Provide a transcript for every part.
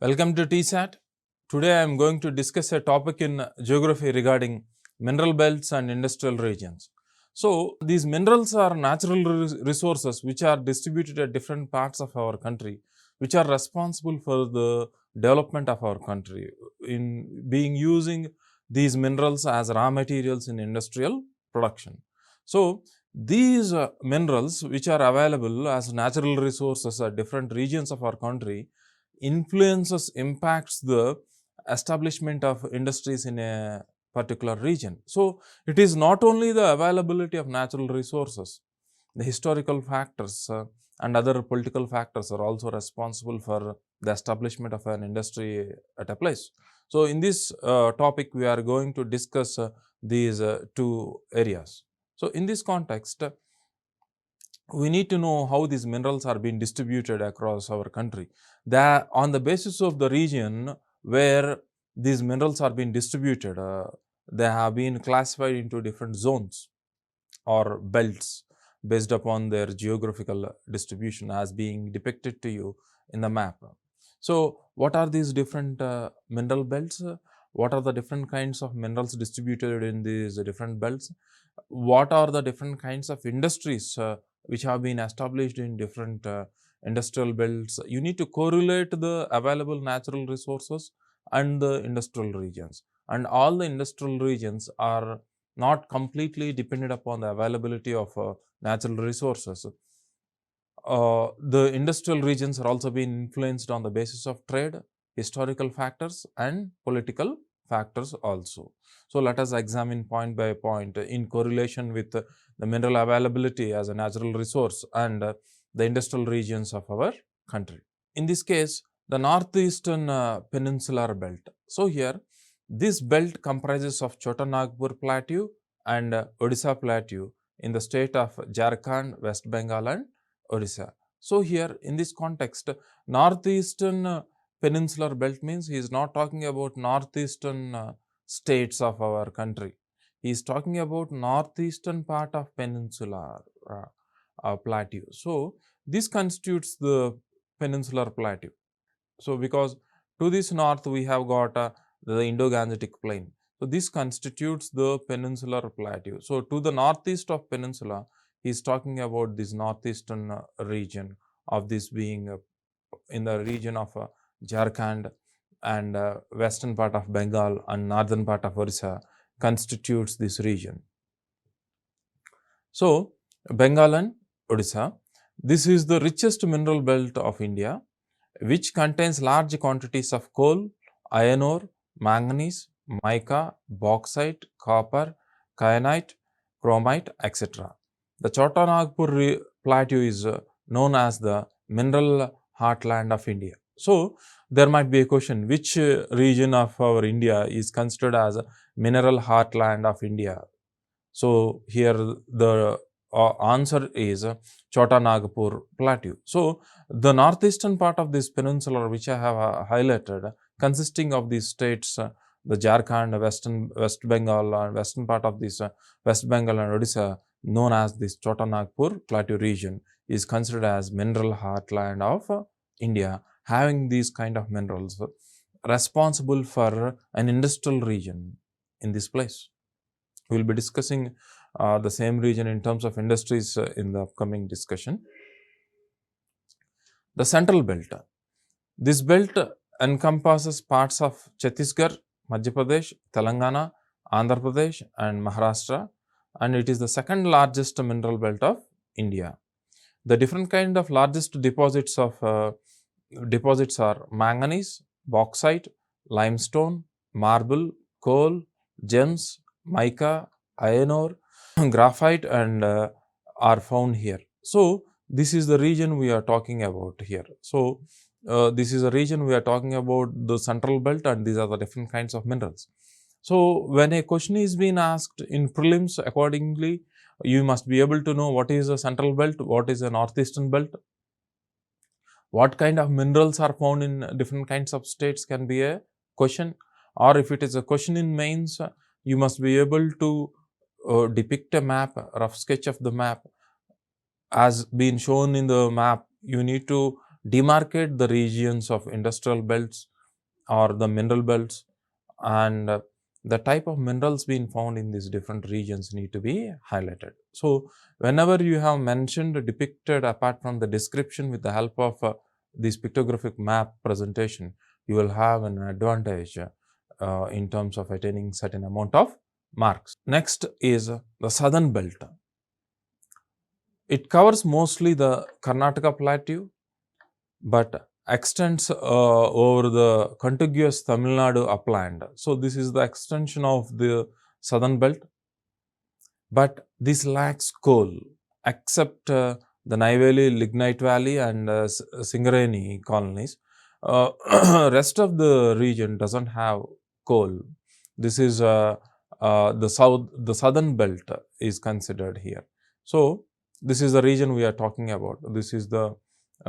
Welcome to TSAT. Today I am going to discuss a topic in geography regarding mineral belts and industrial regions. So, these minerals are natural resources which are distributed at different parts of our country, which are responsible for the development of our country in being using these minerals as raw materials in industrial production. So, these minerals which are available as natural resources at different regions of our country impacts the establishment of industries in a particular region. So, it is not only the availability of natural resources, the historical factors and other political factors are also responsible for the establishment of an industry at a place. So, in this topic we are going to discuss these two areas. So, in this context, we need to know how these minerals are being distributed across our country. That on the basis of the region where these minerals are being distributed, they have been classified into different zones or belts based upon their geographical distribution as being depicted to you in the map. So, what are these different mineral belts? What are the different kinds of minerals distributed in these different belts? What are the different kinds of industries which have been established in different industrial belts? You need to correlate the available natural resources and the industrial regions. And all the industrial regions are not completely dependent upon the availability of natural resources. The industrial regions are also being influenced on the basis of trade, historical factors and political factors also. So, let us examine point by point in correlation with the mineral availability as a natural resource and the industrial regions of our country. In this case, the North-Eastern Peninsular Belt. So, here this belt comprises of Chhota Nagpur Plateau and Odisha Plateau in the state of Jharkhand, West Bengal and Odisha. So, here in this context, North-Eastern Peninsular Belt means he is not talking about northeastern states of our country. He is talking about northeastern part of peninsular plateau. So, this constitutes the peninsular plateau. So, because to this north we have got the Indo-Gangetic plain. So, this constitutes the peninsular plateau. So, to the northeast of peninsula, he is talking about this northeastern region of this being in the region of Jharkhand and western part of Bengal and northern part of Odisha constitutes this region. So, Bengal and Odisha, this is the richest mineral belt of India, which contains large quantities of coal, iron ore, manganese, mica, bauxite, copper, kyanite, chromite, etc. The Chhota Nagpur Plateau is known as the mineral heartland of India. So, there might be a question, which region of our India is considered as a mineral heartland of India? So, here the answer is Chhota Nagpur Plateau. So, the northeastern part of this peninsula which I have highlighted consisting of these states, the Jharkhand, West Bengal and western part of this West Bengal and Odisha known as this Chhota Nagpur Plateau region is considered as mineral heartland of India, having these kind of minerals responsible for an industrial region in this place. We will be discussing the same region in terms of industries in the upcoming discussion. The central belt. This belt encompasses parts of Chhattisgarh, Madhya Pradesh, Telangana, Andhra Pradesh and Maharashtra, and it is the second largest mineral belt of India. The different kind of largest deposits are manganese, bauxite, limestone, marble, coal, gems, mica, iron ore, graphite and are found here. So, this is the region we are talking about here. So, this is a region we are talking about the central belt and these are the different kinds of minerals. So, when a question is being asked in prelims, accordingly you must be able to know what is a central belt, what is a northeastern belt, what kind of minerals are found in different kinds of states can be a question, or if it is a question in mains, you must be able to depict a map, a rough sketch of the map as been shown in the map. You need to demarcate the regions of industrial belts or the mineral belts, and the type of minerals being found in these different regions need to be highlighted. So, whenever you have mentioned, depicted apart from the description with the help of this pictographic map presentation, you will have an advantage in terms of attaining certain amount of marks. Next is the southern belt. It covers mostly the Karnataka plateau, but extends over the contiguous Tamil Nadu upland. So, this is the extension of the southern belt, but this lacks coal except the Neyveli Lignite Valley and Singareni colonies. Rest of the region does not have coal. This is the southern belt is considered here. So, this is the region we are talking about. This is the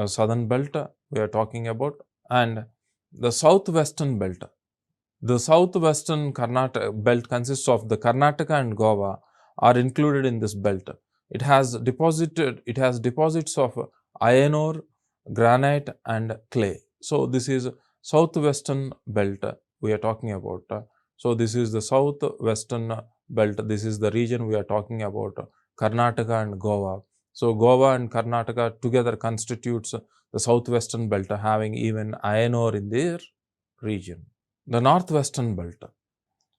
southern belt we are talking about, and the southwestern belt. The southwestern Karnataka belt consists of the Karnataka and Goa are included in this belt. It has deposits of iron ore, granite and clay. So, this is southwestern belt we are talking about. So, this is the southwestern belt. This is the region we are talking about, Karnataka and Goa. So, Goa and Karnataka together constitutes the southwestern belt, having even iron ore in their region. The northwestern belt.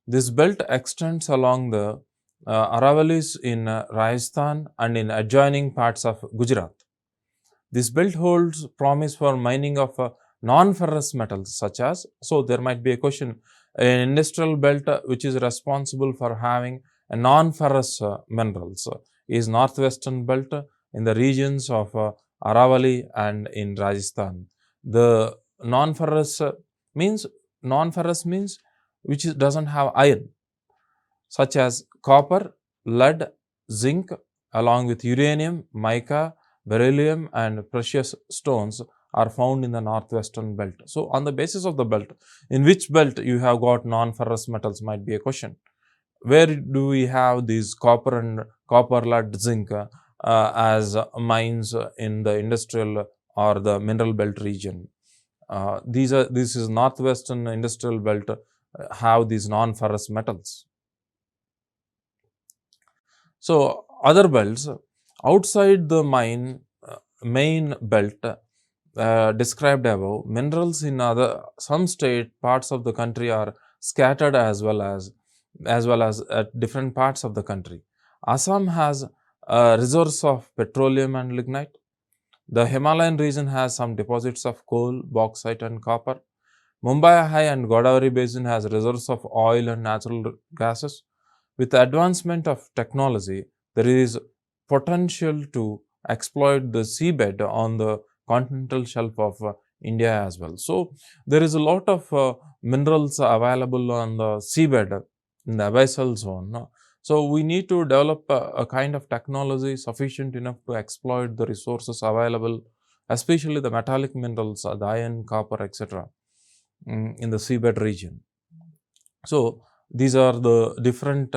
This belt extends along the Aravallis in Rajasthan and in adjoining parts of Gujarat. This belt holds promise for mining of non-ferrous metals such as, so there might be a question, an industrial belt which is responsible for having a non-ferrous minerals is northwestern belt in the regions of Aravalli and in Rajasthan. The non-ferrous means which does not have iron, such as copper, lead, zinc, along with uranium, mica, beryllium and precious stones are found in the northwestern belt. So, on the basis of the belt, in which belt you have got non-ferrous metals might be a question. Where do we have these copper, lead, zinc as mines in the industrial or the mineral belt region? This is northwestern industrial belt have these non-ferrous metals. So, other belts outside the main belt described above, minerals in some parts of the country are scattered as well as at different parts of the country. Assam has resource of petroleum and lignite. The Himalayan region has some deposits of coal, bauxite and copper. Mumbai High and Godavari Basin has reserves of oil and natural gases. With the advancement of technology, there is potential to exploit the seabed on the continental shelf of India as well. So, there is a lot of minerals available on the seabed in the abyssal zone. So, we need to develop a kind of technology sufficient enough to exploit the resources available, especially the metallic minerals, the iron, copper, etc. in the seabed region. So, these are the different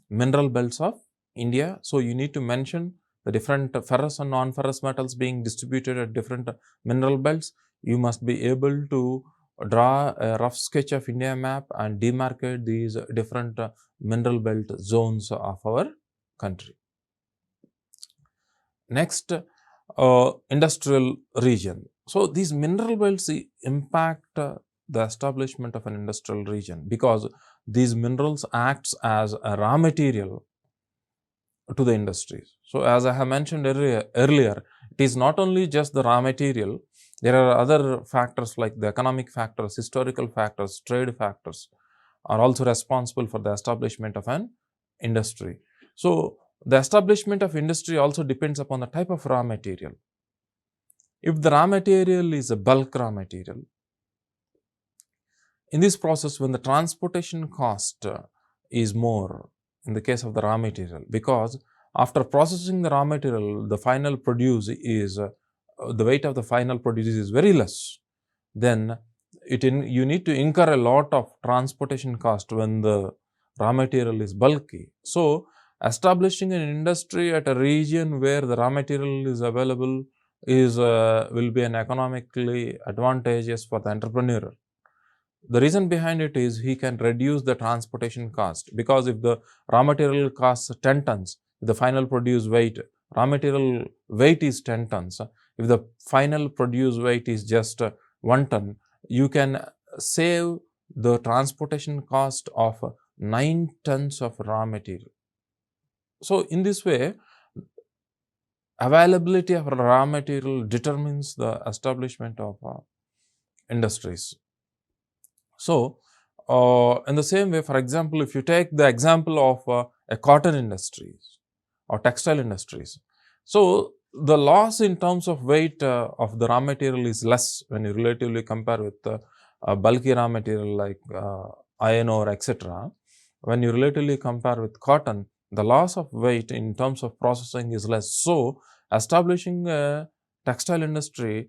mineral belts of India. So, you need to mention the different ferrous and non-ferrous metals being distributed at different mineral belts. You must be able to draw a rough sketch of India map and demarcate these different mineral belt zones of our country. Next, industrial region. So, these mineral belts impact the establishment of an industrial region because these minerals acts as a raw material to the industries. So, as I have mentioned earlier, it is not only just the raw material, there are other factors like the economic factors, historical factors, trade factors are also responsible for the establishment of an industry. So, the establishment of industry also depends upon the type of raw material. If the raw material is a bulk raw material, in this process when the transportation cost is more in the case of the raw material, because after processing the raw material, the final produce is the weight of the final produce is very less, then you need to incur a lot of transportation cost when the raw material is bulky. So, establishing an industry at a region where the raw material is available will be an economically advantageous for the entrepreneur. The reason behind it is he can reduce the transportation cost, because if the raw material costs 10 tons, the final produce weight, raw material weight is 10 tons. If the final produce weight is just 1 ton, you can save the transportation cost of 9 tons of raw material. So in this way, availability of raw material determines the establishment of industries. So, in the same way, for example, if you take the example of a cotton industries or textile industries, so the loss in terms of weight of the raw material is less when you relatively compare with bulky raw material like iron ore, etc. When you relatively compare with cotton, the loss of weight in terms of processing is less. So, establishing a textile industry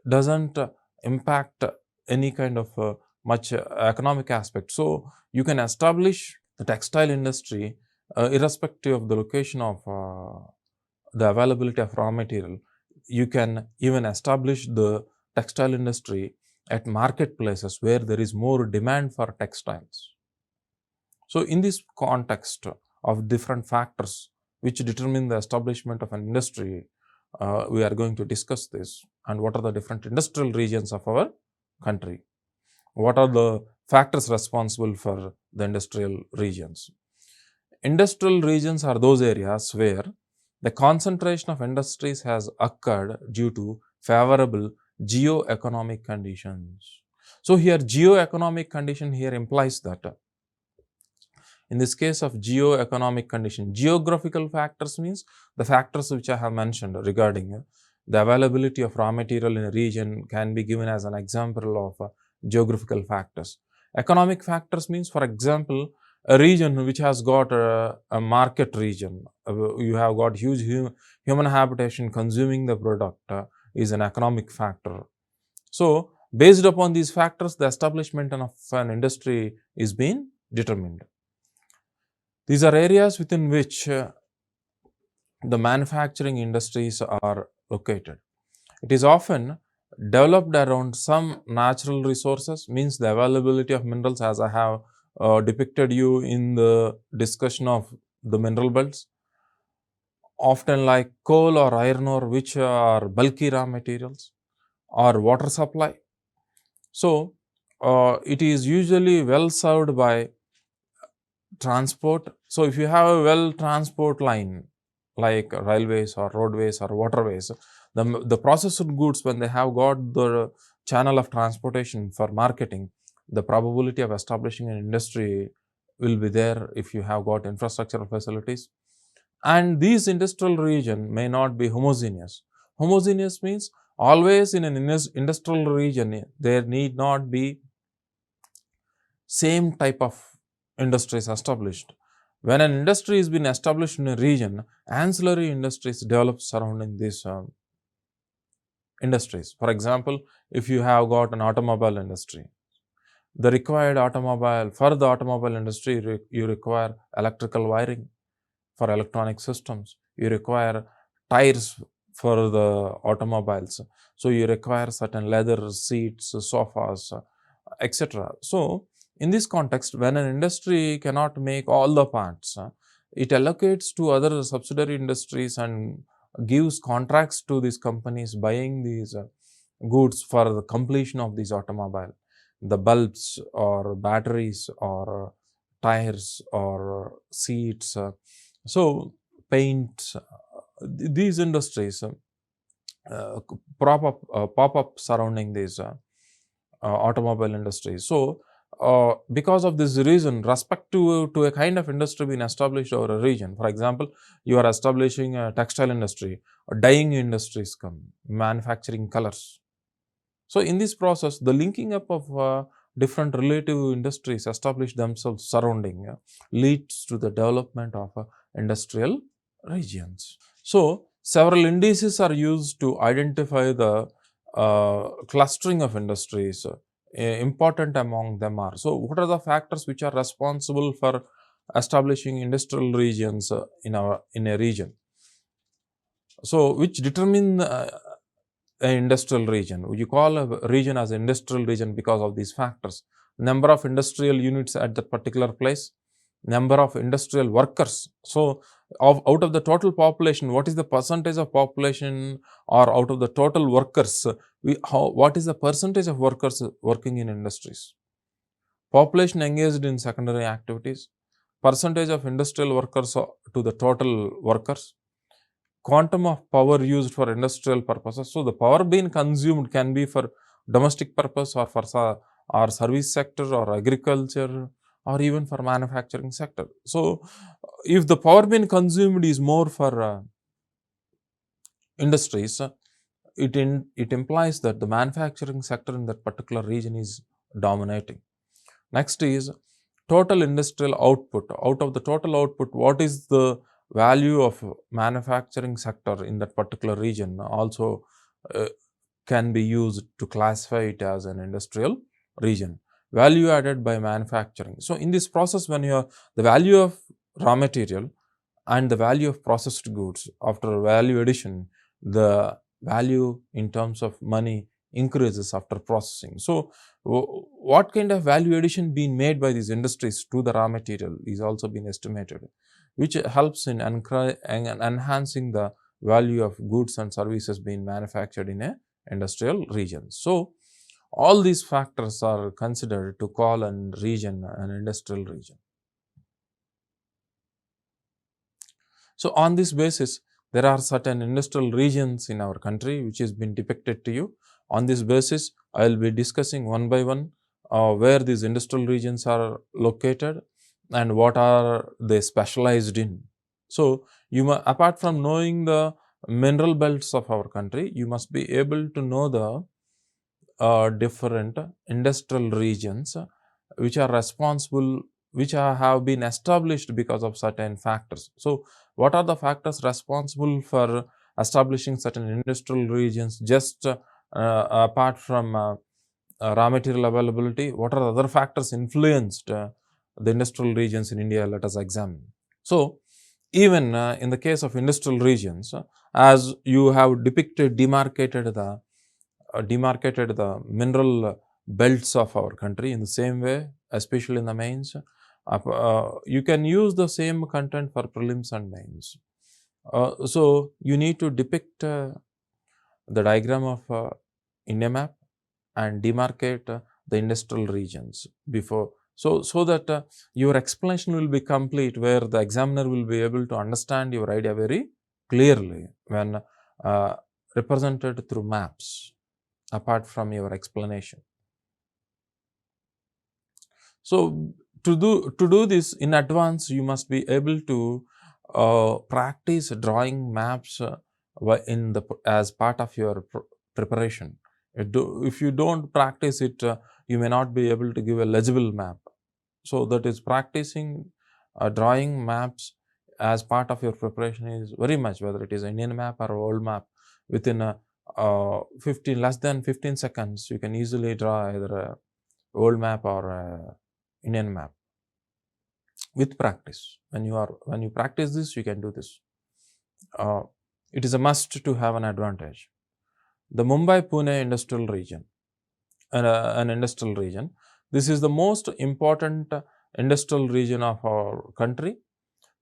doesn't impact any kind of much economic aspect. So, you can establish the textile industry irrespective of the location of the availability of raw material. You can even establish the textile industry at marketplaces where there is more demand for textiles. So, in this context of different factors which determine the establishment of an industry, we are going to discuss this, and what are the different industrial regions of our country. What are the factors responsible for the industrial regions? Industrial regions are those areas where the concentration of industries has occurred due to favorable geo-economic conditions. So, here geo-economic condition here implies that in this case of geo-economic condition, geographical factors means the factors which I have mentioned regarding the availability of raw material in a region can be given as an example of geographical factors. Economic factors means, for example, a region which has got a market region, you have got huge human habitation consuming the product is an economic factor. So, based upon these factors, the establishment of an industry is being determined. These are areas within which the manufacturing industries are located. It is often developed around some natural resources, means the availability of minerals, as I have depicted you in the discussion of the mineral belts, often like coal or iron ore, which are bulky raw materials, or water supply. So, it is usually well served by transport. So, if you have a well transport line like railways or roadways or waterways, the processed goods, when they have got the channel of transportation for marketing, the probability of establishing an industry will be there if you have got infrastructural facilities. And these industrial region may not be homogeneous. Homogeneous means always in an industrial region there need not be same type of industries established. When an industry is been established in a region, ancillary industries develop surrounding these industries. For example, if you have got an automobile industry, the required automobile, for the automobile industry, you require electrical wiring for electronic systems, you require tires for the automobiles, so you require certain leather seats, sofas, etc. So, in this context, when an industry cannot make all the parts, it allocates to other subsidiary industries and gives contracts to these companies buying these goods for the completion of these automobile, the bulbs or batteries or tires or seats, so paint, these industries pop up surrounding these automobile industries. So, because of this reason, respective to a kind of industry being established over a region, for example, you are establishing a textile industry, or dyeing industries come, manufacturing colors. So, in this process, the linking up of different relative industries establish themselves surrounding leads to the development of industrial regions. So, several indices are used to identify the clustering of industries. Important among them are, so what are the factors which are responsible for establishing industrial regions in a region? So, which determine an industrial region. You call a region as an industrial region because of these factors. Number of industrial units at that particular place, number of industrial workers. So, out of the total population, what is the percentage of population, or out of the total workers, what is the percentage of workers working in industries? Population engaged in secondary activities, percentage of industrial workers to the total workers, quantum of power used for industrial purposes. So, the power being consumed can be for domestic purpose or for or service sector or agriculture or even for manufacturing sector. So, if the power being consumed is more for industries, it implies that the manufacturing sector in that particular region is dominating. Next is total industrial output. Out of the total output, what is the value of manufacturing sector in that particular region also can be used to classify it as an industrial region. Value added by manufacturing. So, in this process, when you have the value of raw material and the value of processed goods, after value addition, the value in terms of money increases after processing. So, what kind of value addition being made by these industries to the raw material is also been estimated, which helps in enhancing the value of goods and services being manufactured in a industrial region. So, all these factors are considered to call a region an industrial region. So, on this basis, there are certain industrial regions in our country which has been depicted to you. On this basis, I will be discussing one by one where these industrial regions are located and what are they specialized in. So, apart from knowing the mineral belts of our country, you must be able to know the different industrial regions which are responsible, which have been established because of certain factors. So, what are the factors responsible for establishing certain industrial regions? Just apart from raw material availability, what are the other factors influenced the industrial regions in India? Let us examine. So, even in the case of industrial regions, as you have demarcated the mineral belts of our country in the same way, especially in the mains, you can use the same content for prelims and mains. So, you need to depict the diagram of India map and demarcate the industrial regions before. So that your explanation will be complete, where the examiner will be able to understand your idea very clearly when represented through maps apart from your explanation. So, to do this in advance, you must be able to practice drawing maps as part of your preparation. If you don't practice it, you may not be able to give a legible map. So, that is practicing drawing maps as part of your preparation is very much, whether it is Indian map or world map, within less than 15 seconds, you can easily draw either a world map or a Indian map with practice. When you practice this, you can do this. It is a must to have an advantage. The Mumbai-Pune industrial region, an industrial region. This is the most important industrial region of our country.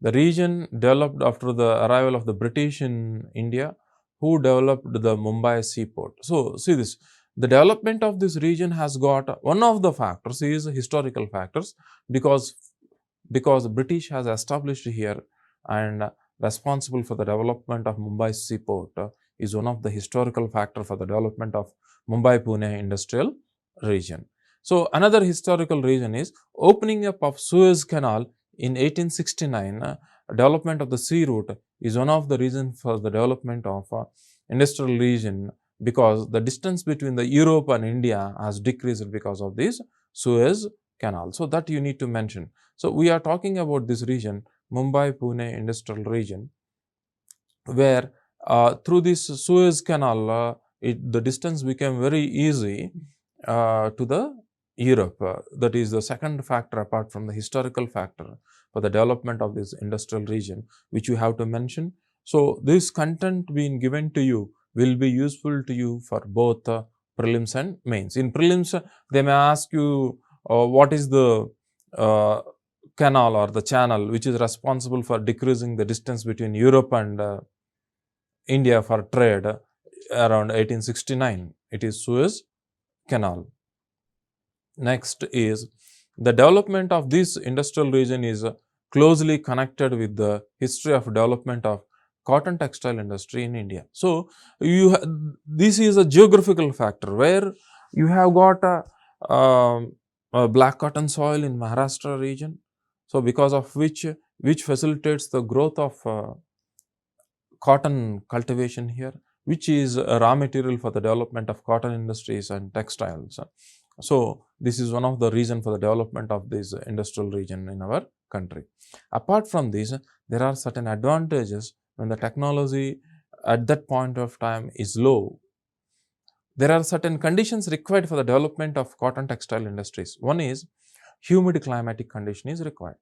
The region developed after the arrival of the British in India, who developed the Mumbai seaport. So, see this. The development of this region has got one of the factors is historical factors, because British has established here and responsible for the development of Mumbai seaport is one of the historical factor for the development of Mumbai-Pune industrial region. So, another historical reason is opening up of Suez Canal in 1869. Development of the sea route is one of the reasons for the development of industrial region, because the distance between the Europe and India has decreased because of this Suez Canal. So, that you need to mention. So, we are talking about this region, Mumbai-Pune industrial region, where through this Suez Canal, the distance became very easy to the Europe. That is the second factor apart from the historical factor for the development of this industrial region, which you have to mention. So, this content being given to you will be useful to you for both prelims and mains. In prelims, they may ask you what is the canal or the channel which is responsible for decreasing the distance between Europe and India for trade around 1869. It is Suez Canal. Next is the development of this industrial region is closely connected with the history of development of cotton textile industry in India. So, this is a geographical factor where you have got a black cotton soil in Maharashtra region. So, because of which facilitates the growth of cotton cultivation here, which is a raw material for the development of cotton industries and textiles. So, this is one of the reasons for the development of this industrial region in our country. Apart from this, there are certain advantages when the technology at that point of time is low. There are certain conditions required for the development of cotton textile industries. One is humid climatic condition is required.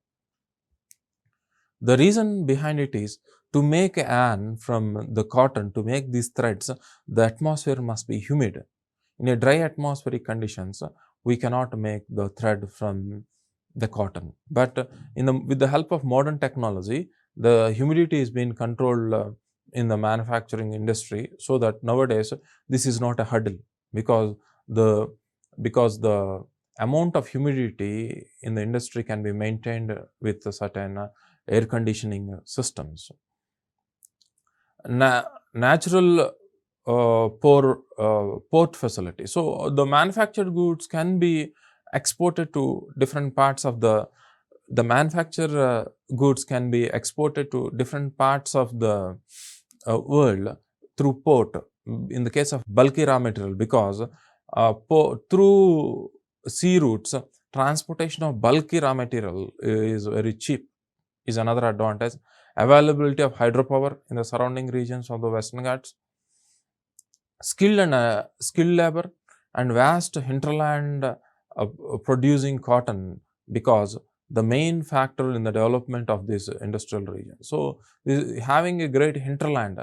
The reason behind it is to make yarn from the cotton, to make these threads, the atmosphere must be humid. In a dry atmospheric conditions, we cannot make the thread from the cotton. But with the help of modern technology, the humidity is being controlled in the manufacturing industry, so that nowadays this is not a hurdle, because the amount of humidity in the industry can be maintained with certain air conditioning systems. Natural port facility. So, the manufactured goods can be exported to different parts of the manufactured goods can be exported to different parts of the world through port. In the case of bulky raw material, because through sea routes, transportation of bulky raw material is very cheap, is another advantage. Availability of hydropower in the surrounding regions of the Western Ghats, skilled labor, and vast hinterland producing cotton, because the main factor in the development of this industrial region. So, having a great hinterland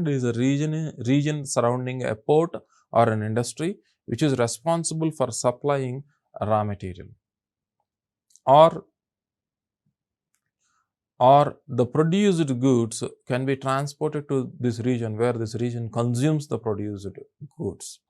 is a region surrounding a port or an industry which is responsible for supplying raw material, or the produced goods can be transported to this region, where this region consumes the produced goods.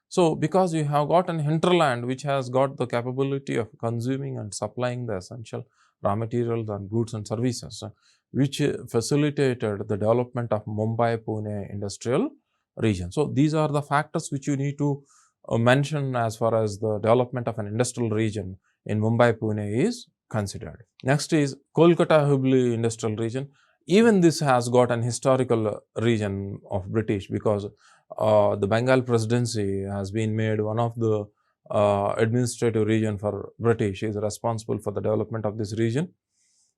So, because you have got an hinterland which has got the capability of consuming and supplying the essential raw materials and goods and services, which facilitated the development of Mumbai-Pune industrial region. So, these are the factors which you need to mention as far as the development of an industrial region in Mumbai-Pune is considered. Next is Kolkata-Hubli industrial region. Even this has got an historical region of British, because the Bengal presidency has been made one of the administrative region for British, is responsible for the development of this region.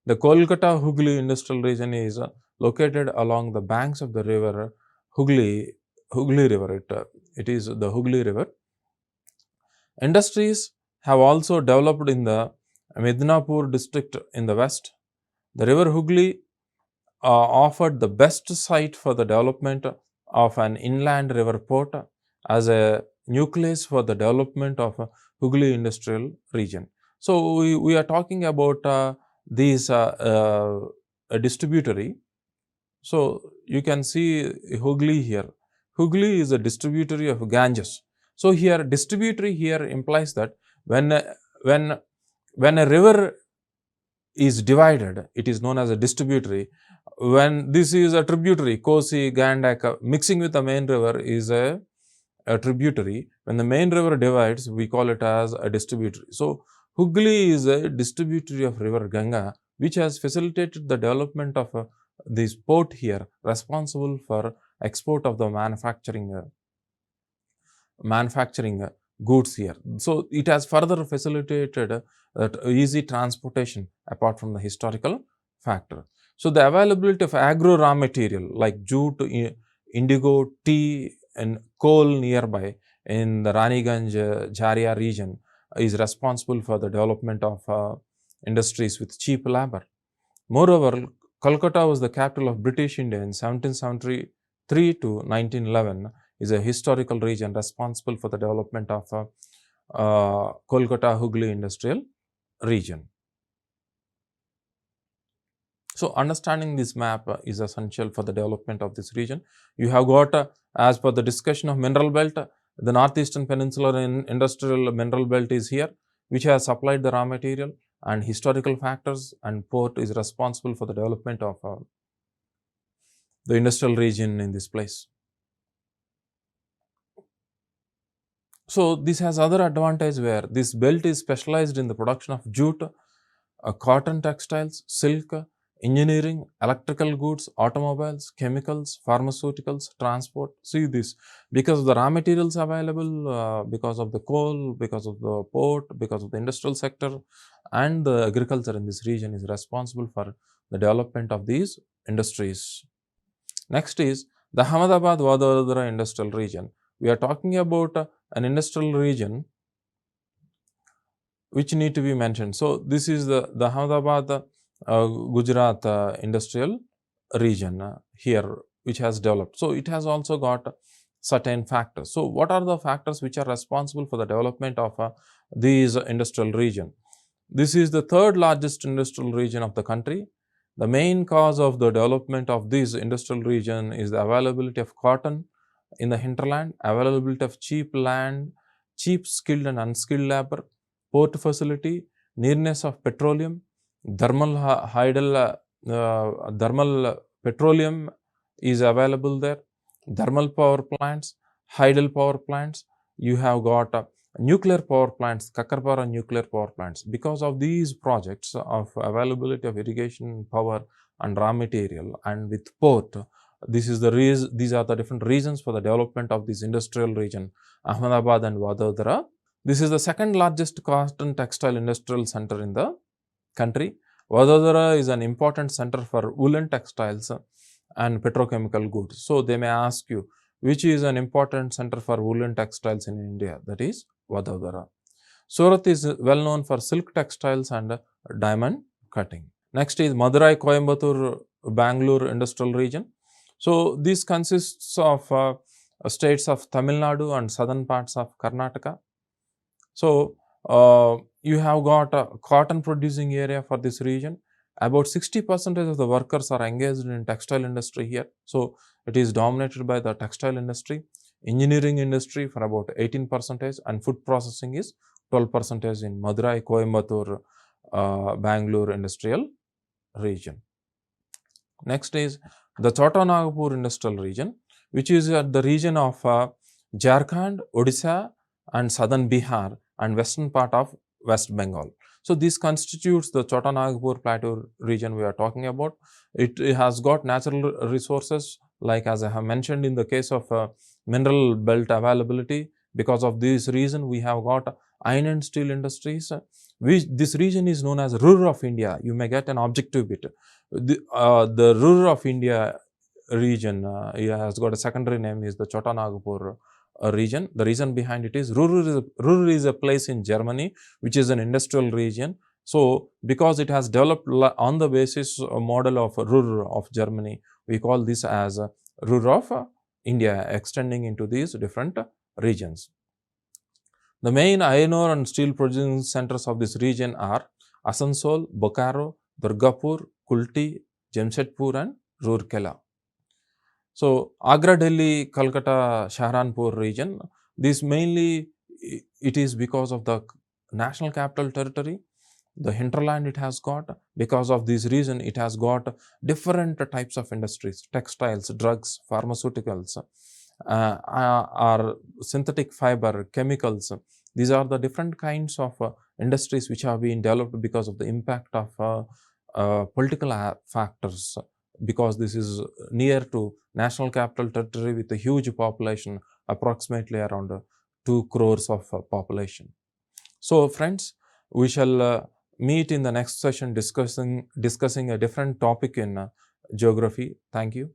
The Kolkata-Hubli industrial region is located along the banks of the river Hooghly river. It is the Hooghly river. Industries have also developed in the Midnapur district in the west. The river Hooghly offered the best site for the development of an inland river port as a nucleus for the development of a Hooghly industrial region. So, we are talking about these distributary. So, you can see Hooghly here. Hooghly is a distributary of Ganges. So, here distributary here implies that when a river is divided, it is known as a distributary. When this is a tributary, Kosi, Gandak, mixing with the main river is a tributary. When the main river divides, we call it as a distributary. So, Hooghly is a distributary of river Ganga, which has facilitated the development of this port here, responsible for export of the manufacturing goods here. So, it has further facilitated easy transportation apart from the historical factor. So, the availability of agro raw material like jute, indigo, tea and coal nearby in the Raniganj, Jharia region is responsible for the development of industries with cheap labor. Moreover, Kolkata was the capital of British India in 17th century 1903 to 1911 is a historical region responsible for the development of Kolkata-Hooghly Industrial Region. So, understanding this map is essential for the development of this region. You have got, as per the discussion of mineral belt, the North-Eastern Peninsular Industrial Mineral Belt is here, which has supplied the raw material, and historical factors and port is responsible for the development of the industrial region in this place. So, this has other advantage where this belt is specialized in the production of jute, cotton textiles, silk, engineering, electrical goods, automobiles, chemicals, pharmaceuticals, transport. See this, because of the raw materials available, because of the coal, because of the port, because of the industrial sector, and the agriculture in this region is responsible for the development of these industries. Next is the Ahmadabad Vadodra Industrial Region. We are talking about an industrial region which need to be mentioned. So, this is the Ahmadabad Gujarat Industrial Region here, which has developed. So, it has also got certain factors. So, what are the factors which are responsible for the development of these industrial region? This is the third largest industrial region of the country. The main cause of the development of this industrial region is the availability of cotton in the hinterland, availability of cheap land, cheap skilled and unskilled labor, port facility, nearness of petroleum, thermal petroleum is available there, thermal power plants, hydel power plants. You have got nuclear power plants, Kakarpara nuclear power plants. Because of these projects of availability of irrigation power and raw material, and with port, these are the different reasons for the development of this industrial region, Ahmadabad and Vadodara. This is the second largest cotton textile industrial center in the country. Vadodara is an important center for woolen textiles and petrochemical goods. So, they may ask you, which is an important center for woolen textiles in India? That is Vadodara. Surat is well known for silk textiles and diamond cutting. Next is Madurai, Coimbatore, Bangalore Industrial Region. So, this consists of states of Tamil Nadu and southern parts of Karnataka. So, you have got a cotton producing area for this region. About 60% of the workers are engaged in textile industry here. So, it is dominated by the textile industry, engineering industry for about 18%, and food processing is 12% in Madurai, Coimbatore, Bangalore Industrial Region. Next is the Chhota Nagpur Industrial Region, which is the region of Jharkhand, Odisha, and southern Bihar and western part of West Bengal. So, this constitutes the Chhota Nagpur Plateau region we are talking about. It has got natural resources, like as I have mentioned in the case of mineral belt availability. Because of this reason, we have got iron and steel industries. This region is known as Ruhr of India. You may get an objective bit. The Ruhr of India region has got a secondary name, is the Chhota Nagpur region. The reason behind it is Ruhr is a place in Germany which is an industrial region. So, because it has developed on the basis model of Ruhr of Germany, we call this as Ruhr of India, extending into these different regions. The main iron ore and steel producing centers of this region are Asansol, Bokaro, Durgapur, Kulti, Jamshedpur and Rourkela. So, Agra, Delhi, Calcutta, Saharanpur region, this mainly it is because of the national capital territory, the hinterland it has got. Because of this reason, it has got different types of industries, textiles, drugs, pharmaceuticals, or synthetic fiber, chemicals. These are the different kinds of industries which have been developed because of the impact of political factors, because this is near to national capital territory with a huge population, approximately around 2 crores of population. So, friends, we shall meet in the next session discussing a different topic in geography. Thank you.